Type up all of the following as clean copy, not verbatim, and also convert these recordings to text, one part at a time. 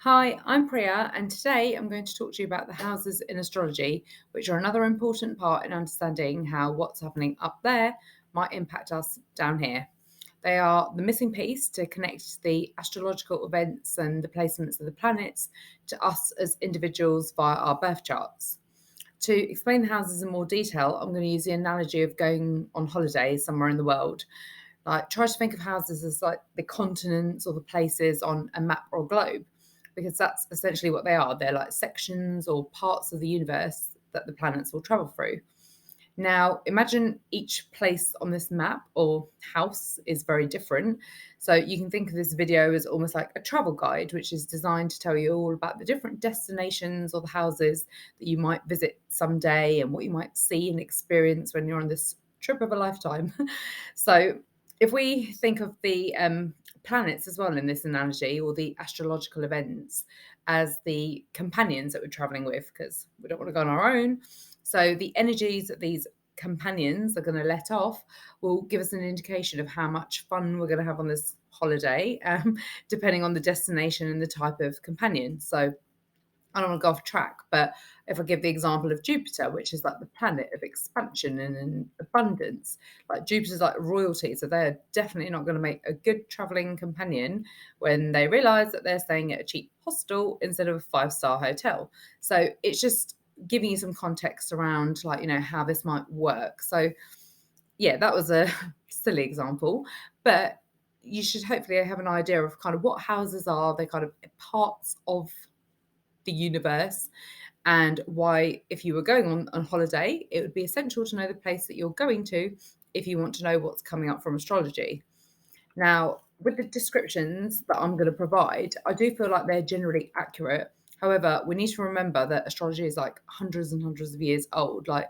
Hi, I'm Priya, and today I'm going to talk to you about the houses in astrology, which are another important part in understanding how what's happening up there might impact us down here. They are the missing piece to connect the astrological events and the placements of the planets to us as individuals via our birth charts. To explain the houses in more detail, I'm going to use the analogy of going on holiday somewhere in the world. Like, try to think of houses as like the continents or the places on a map or globe, because that's essentially what they are. They're like sections or parts of the universe that the planets will travel through. Now, imagine each place on this map or house is very different. So you can think of this video as almost like a travel guide, which is designed to tell you all about the different destinations or the houses that you might visit someday and what you might see and experience when you're on this trip of a lifetime. So if we think of the planets as well in this analogy, or the astrological events as the companions that we're traveling with, because we don't want to go on our own. So the energies that these companions are going to let off will give us an indication of how much fun we're going to have on this holiday, depending on the destination and the type of companion. So I don't want to go off track, but if I give the example of Jupiter, which is like the planet of expansion and abundance, like Jupiter's like royalty. So they're definitely not going to make a good traveling companion when they realize that they're staying at a cheap hostel instead of a five-star hotel. So it's just giving you some context around, like, how this might work. So yeah, that was a silly example, but you should hopefully have an idea of kind of what houses are. They're kind of parts of the universe, and why, if you were going on holiday, it would be essential to know the place that you're going to if you want to know what's coming up from astrology. Now, with the descriptions that I'm going to provide, I do feel like they're generally accurate. However, we need to remember that astrology is like hundreds and hundreds of years old. Like,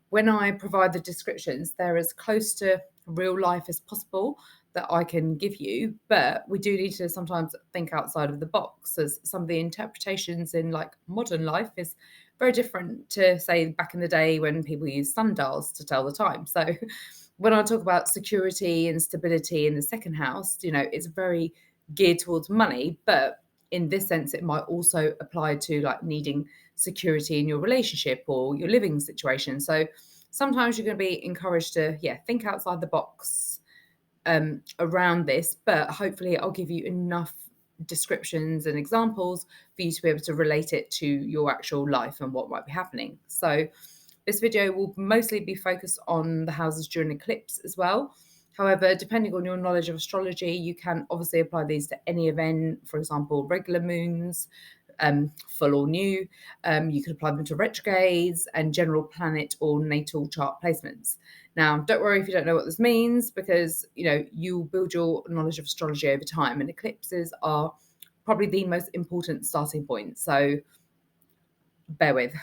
when I provide the descriptions, they're as close to real life as possible that I can give you, but we do need to sometimes think outside of the box, as some of the interpretations in like modern life is very different to, say, back in the day when people used sundials to tell the time. So when I talk about security and stability in the second house, it's very geared towards money, but in this sense, it might also apply to like needing security in your relationship or your living situation. So sometimes you're going to be encouraged to, yeah, think outside the box around this, but hopefully I'll give you enough descriptions and examples for you to be able to relate it to your actual life and what might be happening. So this video will mostly be focused on the houses during eclipse as well. However, depending on your knowledge of astrology, you can obviously apply these to any event, for example, regular moons, full or new. You could apply them to retrogrades and general planet or natal chart placements. Now, don't worry if you don't know what this means, because you'll build your knowledge of astrology over time, and eclipses are probably the most important starting point. So bear with.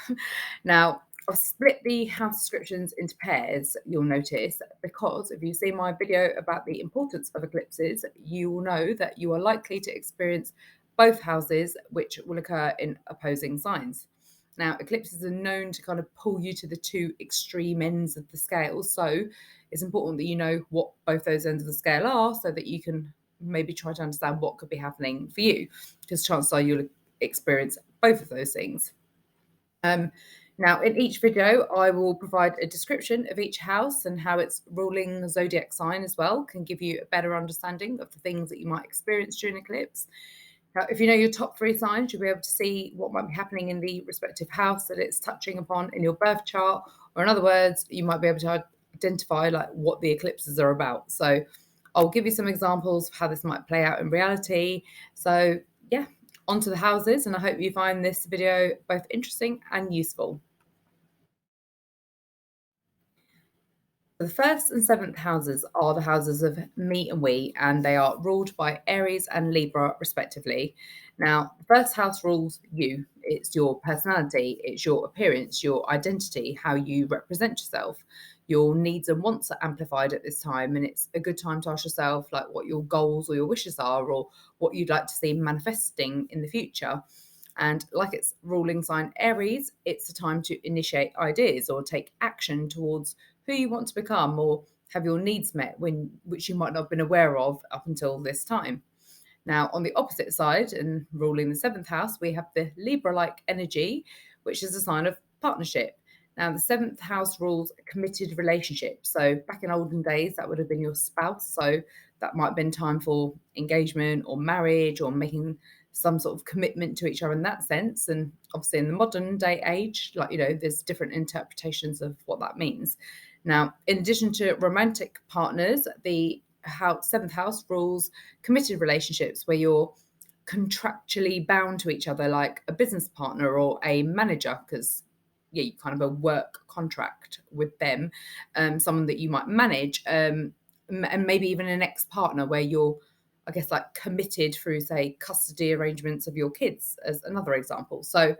Now, I've split the house descriptions into pairs, you'll notice, because if you see my video about the importance of eclipses, you will know that you are likely to experience both houses, which will occur in opposing signs. Now, eclipses are known to kind of pull you to the two extreme ends of the scale. So it's important that you know what both those ends of the scale are, so that you can maybe try to understand what could be happening for you, because chances are you'll experience both of those things. Now, in each video, I will provide a description of each house and how its ruling zodiac sign as well can give you a better understanding of the things that you might experience during eclipse. Now, if you know your top three signs, you'll be able to see what might be happening in the respective house that it's touching upon in your birth chart, or in other words, you might be able to identify like what the eclipses are about. So I'll give you some examples of how this might play out in reality. So yeah, onto the houses, and I hope you find this video both interesting and useful. The first and seventh houses are the houses of me and we, and they are ruled by Aries and Libra, respectively. Now, the first house rules you. It's your personality, it's your appearance, your identity, how you represent yourself. Your needs and wants are amplified at this time, and it's a good time to ask yourself like what your goals or your wishes are, or what you'd like to see manifesting in the future. And like its ruling sign Aries, it's a time to initiate ideas or take action towards who you want to become, or have your needs met, which you might not have been aware of up until this time. Now, on the opposite side, and ruling the seventh house, we have the Libra like energy, which is a sign of partnership. Now, the seventh house rules committed relationships. So, back in olden days, that would have been your spouse. So, that might have been time for engagement or marriage or making some sort of commitment to each other in that sense. And obviously, in the modern day age, like, there's different interpretations of what that means. Now, in addition to romantic partners, the seventh house rules committed relationships where you're contractually bound to each other, like a business partner or a manager, because you kind of a work contract with them, someone that you might manage, and maybe even an ex-partner where you're, I guess, like committed through, say, custody arrangements of your kids, as another example. So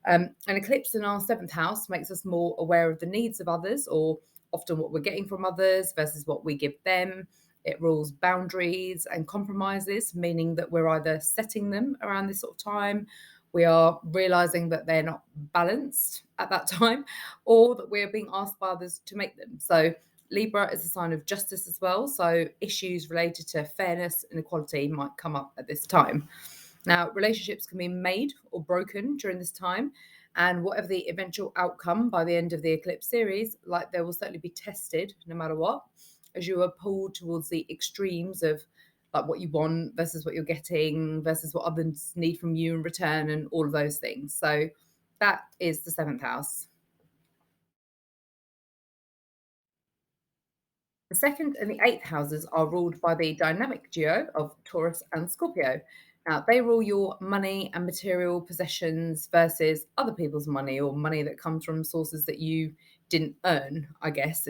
an eclipse in our seventh house makes us more aware of the needs of others, or often what we're getting from others versus what we give them. It rules boundaries and compromises, meaning that we're either setting them around this sort of time, we are realizing that they're not balanced at that time, or that we're being asked by others to make them. So Libra is a sign of justice as well. So issues related to fairness and equality might come up at this time. Now, relationships can be made or broken during this time, and whatever the eventual outcome by the end of the eclipse series, like, they will certainly be tested no matter what, as you are pulled towards the extremes of like what you want versus what you're getting versus what others need from you in return, and all of those things. So that is the seventh house. The second and the eighth houses are ruled by the dynamic duo of Taurus and Scorpio. Now, they rule your money and material possessions versus other people's money, or money that comes from sources that you didn't earn, I guess,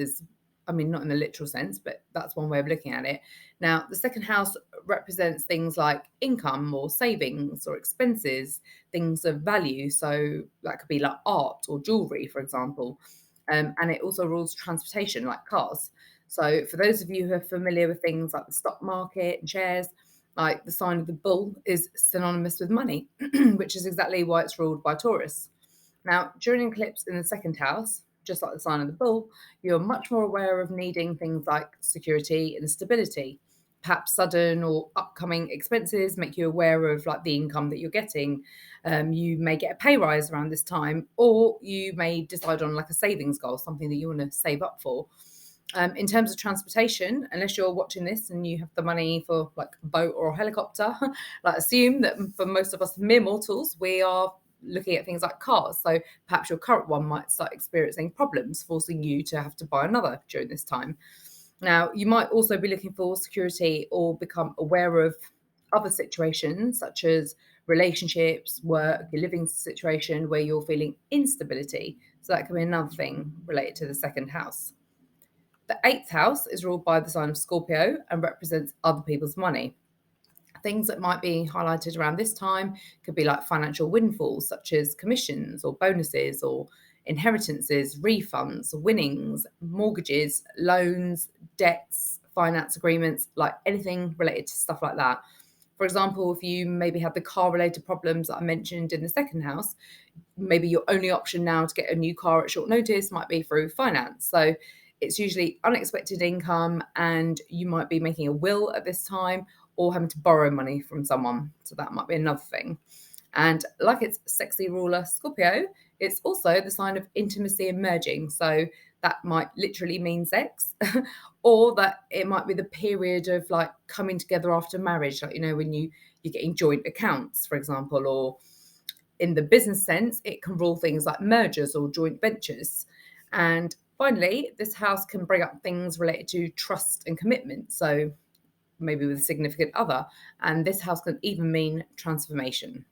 I mean, not in a literal sense, but that's one way of looking at it. Now, the second house represents things like income or savings or expenses, things of value. So that could be like art or jewelry, for example. And it also rules transportation, like cars. So, for those of you who are familiar with things like the stock market and shares, like, the sign of the bull is synonymous with money, which is exactly why it's ruled by Taurus. Now, during an eclipse in the second house, just like the sign of the bull, you're much more aware of needing things like security and stability. Perhaps sudden or upcoming expenses make you aware of like the income that you're getting. You may get a pay rise around this time, or you may decide on like a savings goal, something that you want to save up for. In terms of transportation, unless you're watching this and you have the money for like a boat or a helicopter, like, assume that for most of us mere mortals, we are looking at things like cars. So perhaps your current one might start experiencing problems, forcing you to have to buy another during this time. Now, you might also be looking for security or become aware of other situations such as relationships, work, your living situation where you're feeling instability. So that can be another thing related to the second house. The eighth house is ruled by the sign of Scorpio and represents other people's money. Things that might be highlighted around this time could be like financial windfalls, such as commissions or bonuses or inheritances, refunds, winnings, mortgages, loans, debts, finance agreements, like anything related to stuff like that. For example, if you maybe had the car related problems that I mentioned in the second house, maybe your only option now to get a new car at short notice might be through finance. So it's usually unexpected income, and you might be making a will at this time or having to borrow money from someone. So that might be another thing. And like its sexy ruler, Scorpio, it's also the sign of intimacy emerging. So that might literally mean sex, or that it might be the period of like coming together after marriage, like, when you're getting joint accounts, for example, or in the business sense, it can rule things like mergers or joint ventures. And finally, this house can bring up things related to trust and commitment. So maybe with a significant other. And this house can even mean transformation.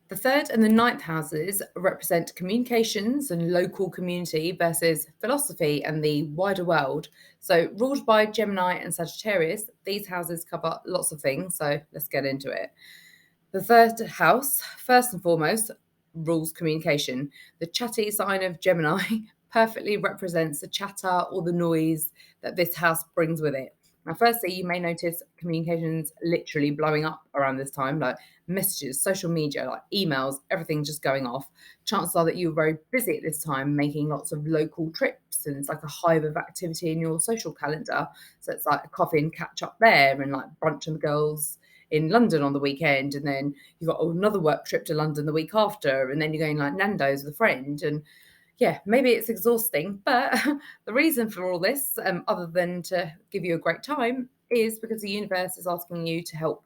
The third and the ninth houses represent communications and local community versus philosophy and the wider world. So, ruled by Gemini and Sagittarius, these houses cover lots of things. So, let's get into it. The third house, first and foremost, rules communication. The chatty sign of Gemini perfectly represents the chatter or the noise that this house brings with it. Now, firstly, you may notice communications literally blowing up around this time, like messages, social media, like emails, everything just going off. Chances are that you're very busy at this time, making lots of local trips, and it's like a hive of activity in your social calendar. So it's like a coffee and catch up there, and like brunch and girls in London on the weekend, and then you've got another work trip to London the week after, and then you're going like Nando's with a friend, and yeah, maybe it's exhausting, but the reason for all this, other than to give you a great time, is because the universe is asking you to help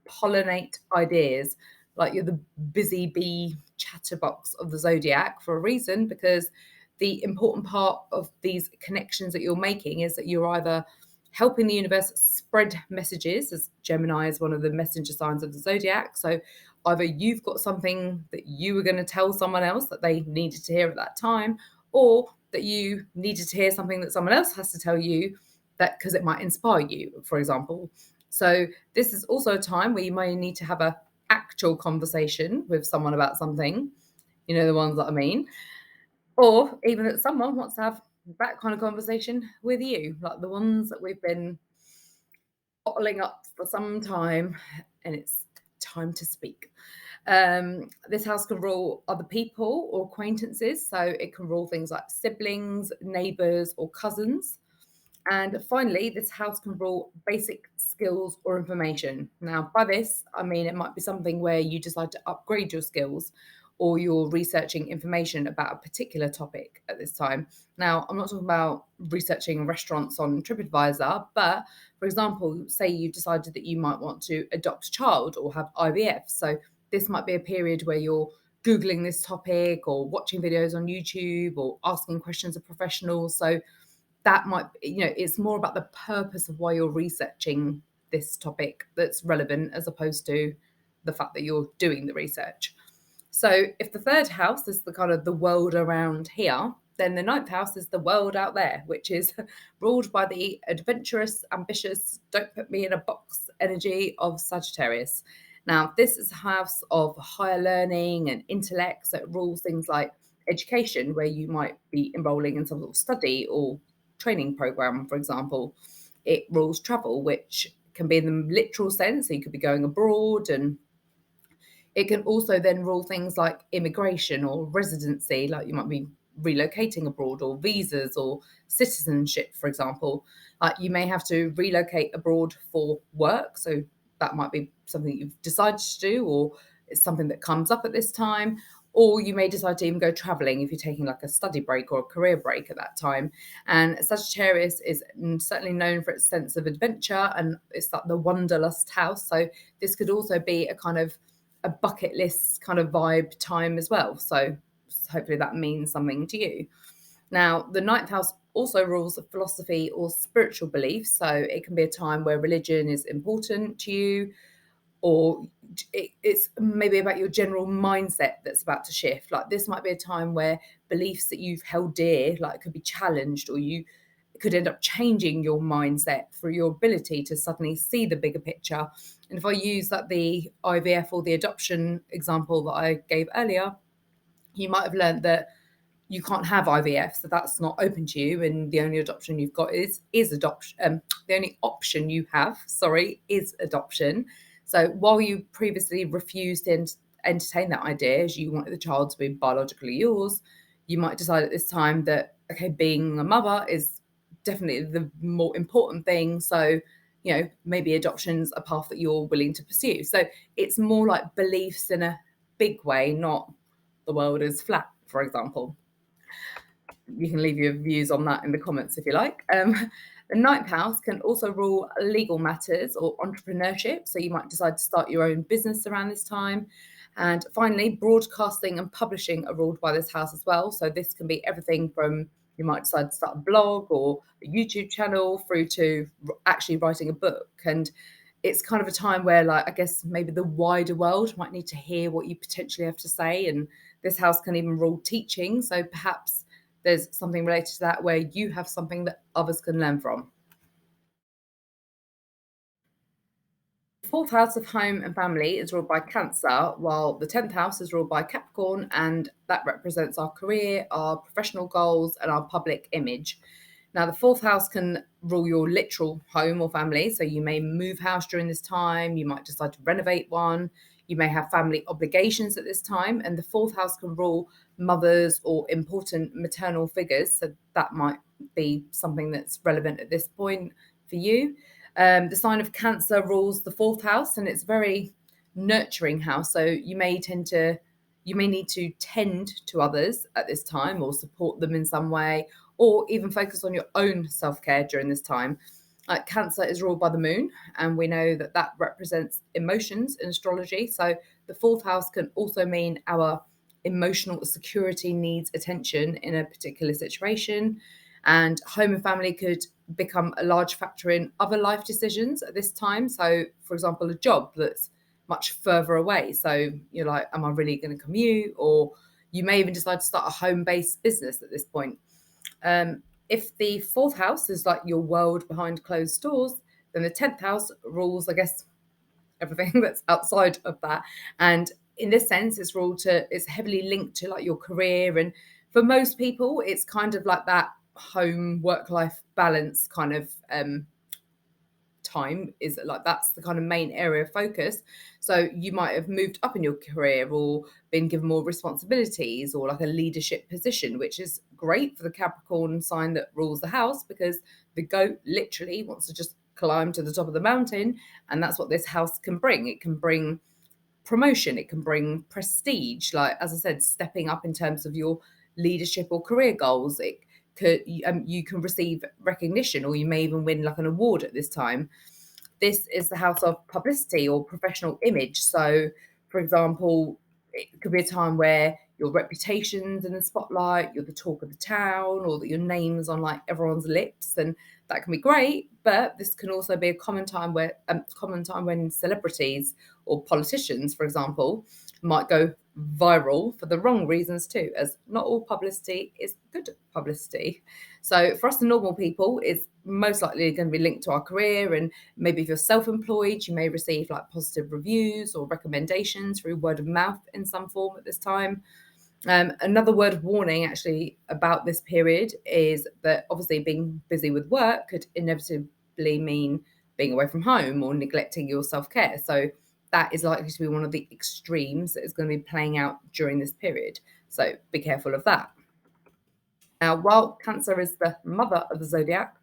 pollinate ideas. Like you're the busy bee chatterbox of the zodiac for a reason, because the important part of these connections that you're making is that you're either helping the universe spread messages, as Gemini is one of the messenger signs of the zodiac. So either you've got something that you were going to tell someone else that they needed to hear at that time, or that you needed to hear something that someone else has to tell you, that because it might inspire you, for example. So this is also a time where you may need to have a actual conversation with someone about something, you know, the ones that I mean, or even that someone wants to have that kind of conversation with you, like the ones that we've been bottling up for some time, and it's time to speak. This house can rule other people or acquaintances, so it can rule things like siblings, neighbours, or cousins. And finally, this house can rule basic skills or information. Now, by this, I mean it might be something where you decide to upgrade your skills, or you're researching information about a particular topic at this time. Now, I'm not talking about researching restaurants on TripAdvisor, but for example, say you decided that you might want to adopt a child or have IVF. So, this might be a period where you're Googling this topic or watching videos on YouTube or asking questions of professionals. So, that might, you know, it's more about the purpose of why you're researching this topic that's relevant, as opposed to the fact that you're doing the research. So if the third house is the kind of the world around here, then the ninth house is the world out there, which is ruled by the adventurous, ambitious, don't put me in a box energy of Sagittarius. Now, this is a house of higher learning and intellect, so it rules things like education, where you might be enrolling in some sort of study or training program, for example. It rules travel, which can be in the literal sense, so you could be going abroad, and it can also then rule things like immigration or residency, like you might be relocating abroad, or visas or citizenship, for example. You may have to relocate abroad for work. So that might be something you've decided to do, or it's something that comes up at this time. Or you may decide to even go traveling if you're taking like a study break or a career break at that time. And Sagittarius is certainly known for its sense of adventure, and it's like the wanderlust house. So this could also be a kind of a bucket list kind of vibe time as well. So hopefully that means something to you. Now, the ninth house also rules philosophy or spiritual beliefs. So it can be a time where religion is important to you, or it's maybe about your general mindset that's about to shift. Like this might be a time where beliefs that you've held dear, like could be challenged, or you could end up changing your mindset for your ability to suddenly see the bigger picture. And if I use that the IVF or the adoption example that I gave earlier, you might have learned that you can't have IVF, so that's not open to you, and the only adoption you've got is adoption. The only option you have, sorry, is adoption. So while you previously refused to entertain that idea, as you wanted the child to be biologically yours, you might decide at this time that okay, being a mother is definitely the more important thing. So you know, maybe adoption's a path that you're willing to pursue. So it's more like beliefs in a big way, not the world is flat, for example. You can leave your views on that in the comments if you like. The ninth house can also rule legal matters or entrepreneurship. So you might decide to start your own business around this time. And finally, broadcasting and publishing are ruled by this house as well. So this can be everything from you might decide to start a blog or a YouTube channel through to actually writing a book. And it's kind of a time where, like, I guess maybe the wider world might need to hear what you potentially have to say. And this house can even rule teaching. So perhaps there's something related to that where you have something that others can learn from. The fourth house of home and family is ruled by Cancer, while the 10th house is ruled by Capricorn, and that represents our career, our professional goals, and our public image. Now, the fourth house can rule your literal home or family. So you may move house during this time. You might decide to renovate one. You may have family obligations at this time. And the fourth house can rule mothers or important maternal figures. So that might be something that's relevant at this point for you. The sign of Cancer rules the fourth house, and it's very nurturing house. So you may need to tend to others at this time or support them in some way, or even focus on your own self care during this time. Cancer is ruled by the moon, and we know that that represents emotions in astrology. So the fourth house can also mean our emotional security needs attention in a particular situation. And home and family could become a large factor in other life decisions at this time. So, for example, a job that's much further away. So you're like, am I really going to commute? Or you may even decide to start a home based business at this point. If the fourth house is like your world behind closed doors, then the 10th house rules, I guess, everything that's outside of that. And in this sense, it's heavily linked to like your career. And for most people, it's kind of like that home work life balance kind of time is like that's the kind of main area of focus. So you might have moved up in your career or been given more responsibilities or like a leadership position, which is great for the Capricorn sign that rules the house, because the goat literally wants to just climb to the top of the mountain. And that's what this house can bring. It can bring promotion, it can bring prestige, like as I said, stepping up in terms of your leadership or career goals. It could you can receive recognition, or you may even win like an award at this time. This is the house of publicity or professional image. So, for example, it could be a time where your reputation's in the spotlight, you're the talk of the town, or that your name's on like everyone's lips, and that can be great. But this can also be a common time when celebrities or politicians, for example, might go viral for the wrong reasons too, as not all publicity is good publicity. So for us, the normal people, it's most likely going to be linked to our career. And maybe if you're self-employed, you may receive like positive reviews or recommendations through word of mouth in some form at this time. Another word of warning actually about this period is that obviously being busy with work could inevitably mean being away from home or neglecting your self-care. So that is likely to be one of the extremes that is going to be playing out during this period. So be careful of that. Now, while Cancer is the mother of the zodiac,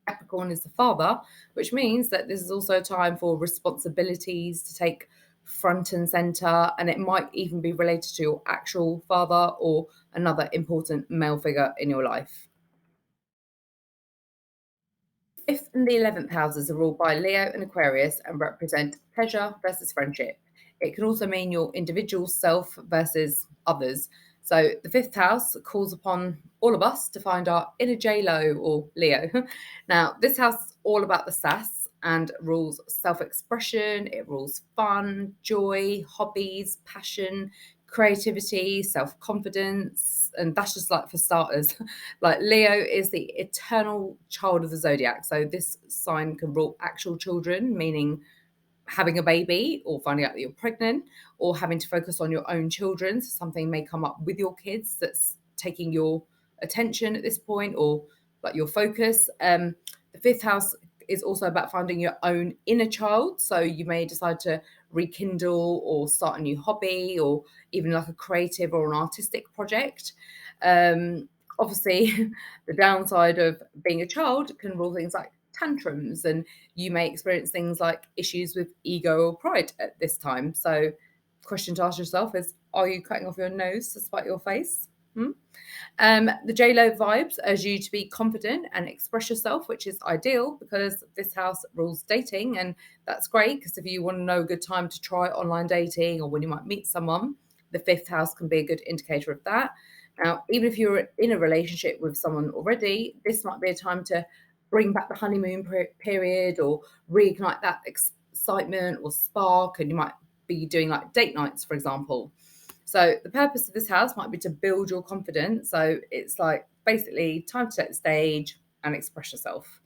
Capricorn is the father, which means that this is also a time for responsibilities to take front and center, and it might even be related to your actual father or another important male figure in your life. Fifth and the 11th houses are ruled by Leo and Aquarius and represent pleasure versus friendship. It can also mean your individual self versus others. So the fifth house calls upon all of us to find our inner J-Lo or Leo. Now, this house is all about the sass and rules self-expression. It rules fun, joy, hobbies, passion, creativity, self-confidence. And that's just like for starters. Like Leo is the eternal child of the zodiac. So this sign can rule actual children, meaning having a baby or finding out that you're pregnant or having to focus on your own children. So something may come up with your kids that's taking your attention at this point or like your focus. The fifth house is also about finding your own inner child. So you may decide to rekindle or start a new hobby or even like a creative or an artistic project. Obviously, the downside of being a child can rule things like tantrums, and you may experience things like issues with ego or pride at this time. So, question to ask yourself is: are you cutting off your nose to spite your face? Hmm? The JLo vibes urge you to be confident and express yourself, which is ideal because this house rules dating, and that's great because if you want to know a good time to try online dating or when you might meet someone, the fifth house can be a good indicator of that. Now, even if you're in a relationship with someone already, this might be a time to bring back the honeymoon period or reignite that excitement or spark, and you might be doing like date nights, for example. So the purpose of this house might be to build your confidence. So it's like basically time to set the stage and express yourself.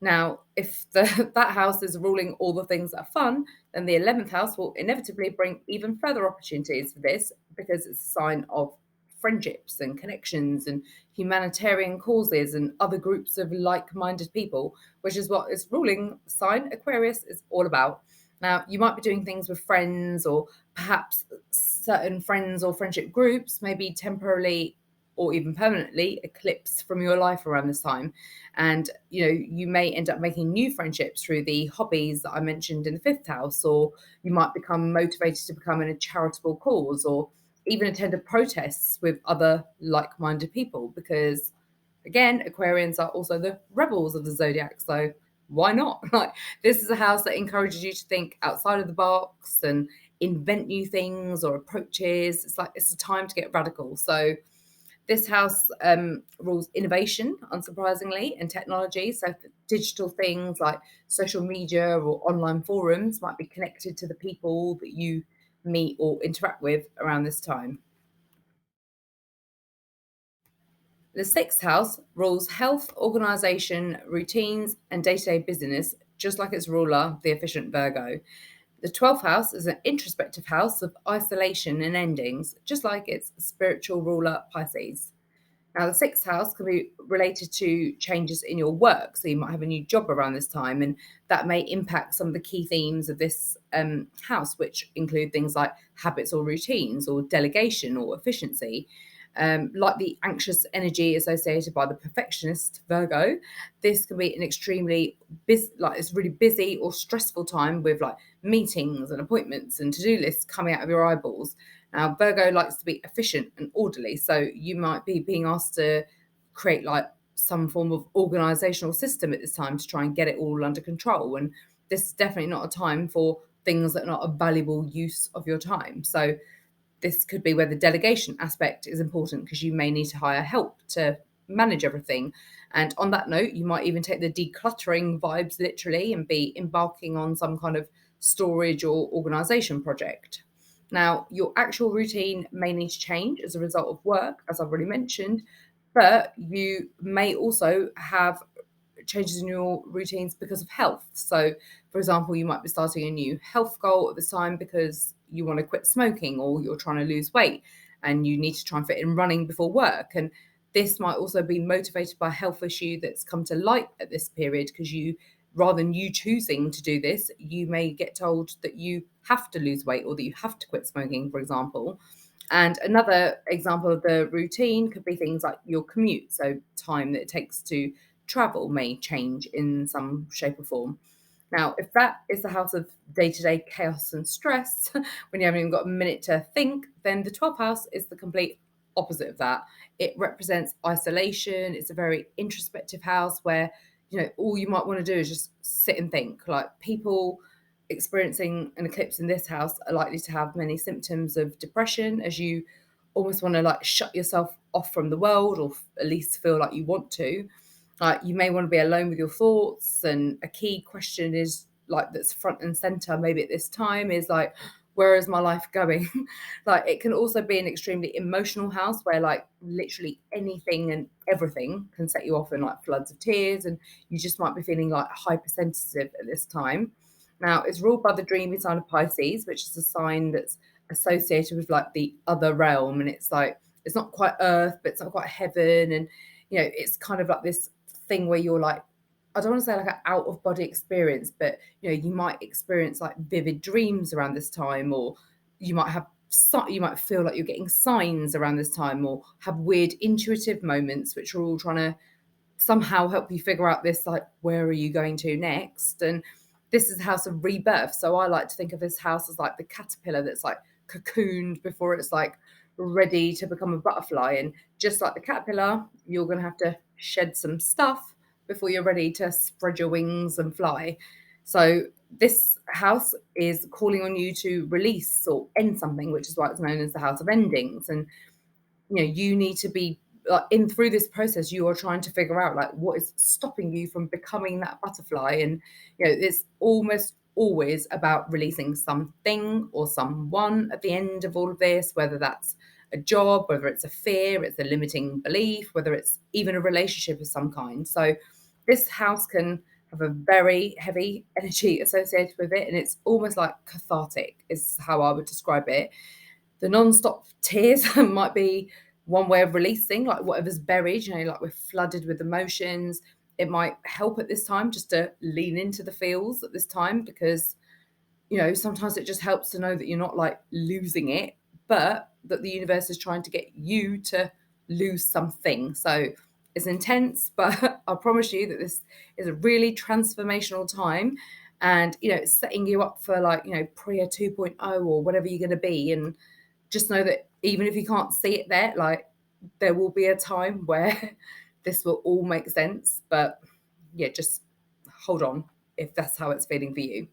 Now, if that house is ruling all the things that are fun, then the 11th house will inevitably bring even further opportunities for this because it's a sign of friendships and connections and humanitarian causes and other groups of like-minded people, which is what its ruling sign Aquarius is all about. Now, you might be doing things with friends, or perhaps certain friends or friendship groups may be temporarily or even permanently eclipsed from your life around this time. And you may end up making new friendships through the hobbies that I mentioned in the fifth house, or you might become motivated to become in a charitable cause, or even attend a protests with other like-minded people, because again, Aquarians are also the rebels of the zodiac. So why not? Like, this is a house that encourages you to think outside of the box and invent new things or approaches. It's like it's a time to get radical. So this house rules innovation, unsurprisingly, and technology. So digital things like social media or online forums might be connected to the people that you meet or interact with around this time. The sixth house rules health, organization, routines, and day to day business, just like its ruler, the efficient Virgo. The 12th house is an introspective house of isolation and endings, just like its spiritual ruler, Pisces. Now, the sixth house can be related to changes in your work. So, you might have a new job around this time, and that may impact some of the key themes of this house, which include things like habits or routines, or delegation or efficiency. Like the anxious energy associated by the perfectionist Virgo, this can be an extremely busy, like it's really busy or stressful time with like meetings and appointments and to do lists coming out of your eyeballs. Now, Virgo likes to be efficient and orderly, so you might be being asked to create like some form of organizational system at this time to try and get it all under control. And this is definitely not a time for things that are not a valuable use of your time. So, this could be where the delegation aspect is important, because you may need to hire help to manage everything. And on that note, you might even take the decluttering vibes literally and be embarking on some kind of storage or organization project. Now, your actual routine may need to change as a result of work, as I've already mentioned, but you may also have changes in your routines because of health. So, for example, you might be starting a new health goal at this time because you want to quit smoking, or you're trying to lose weight and you need to try and fit in running before work. And this might also be motivated by a health issue that's come to light at this period, because rather than you choosing to do this, you may get told that you have to lose weight or that you have to quit smoking, for example. And another example of the routine could be things like your commute. So, time that it takes to travel may change in some shape or form. Now, if that is the house of day to day chaos and stress, when you haven't even got a minute to think, then the 12th house is the complete opposite of that. It represents isolation. It's a very introspective house where, all you might want to do is just sit and think. Like, people experiencing an eclipse in this house are likely to have many symptoms of depression, as you almost want to like shut yourself off from the world, or at least feel like you want to. Like, you may want to be alone with your thoughts, and a key question is like that's front and center maybe at this time is like, where is my life going? Like, it can also be an extremely emotional house where like literally anything and everything can set you off in like floods of tears, and you just might be feeling like hypersensitive at this time. Now, it's ruled by the dreamy sign of Pisces, which is a sign that's associated with like the other realm, and it's like it's not quite earth, but it's not quite heaven. And it's kind of like this thing where you're like, I don't want to say like an out of body experience, but you might experience like vivid dreams around this time, or you might have you might feel like you're getting signs around this time, or have weird intuitive moments, which are all trying to somehow help you figure out this, like, where are you going to next. And this is the house of rebirth, so I like to think of this house as like the caterpillar that's like cocooned before it's like ready to become a butterfly. And just like the caterpillar, you're going to have to shed some stuff before you're ready to spread your wings and fly. So this house is calling on you to release or end something, which is why it's known as the house of endings. And you need to be like, in through this process, you are trying to figure out like what is stopping you from becoming that butterfly. And it's almost always about releasing something or someone at the end of all of this, whether that's a job, whether it's a fear, it's a limiting belief, whether it's even a relationship of some kind. So this house can have a very heavy energy associated with it, and it's almost like cathartic is how I would describe it. The non-stop tears might be one way of releasing like whatever's buried, like we're flooded with emotions. It might help at this time just to lean into the feels at this time, because sometimes it just helps to know that you're not like losing it, but that the universe is trying to get you to lose something. So it's intense, but I promise you that this is a really transformational time. And it's setting you up for like Priya 2.0 or whatever you're going to be. And just know that even if you can't see it there, like there will be a time where this will all make sense. But yeah, just hold on if that's how it's feeling for you.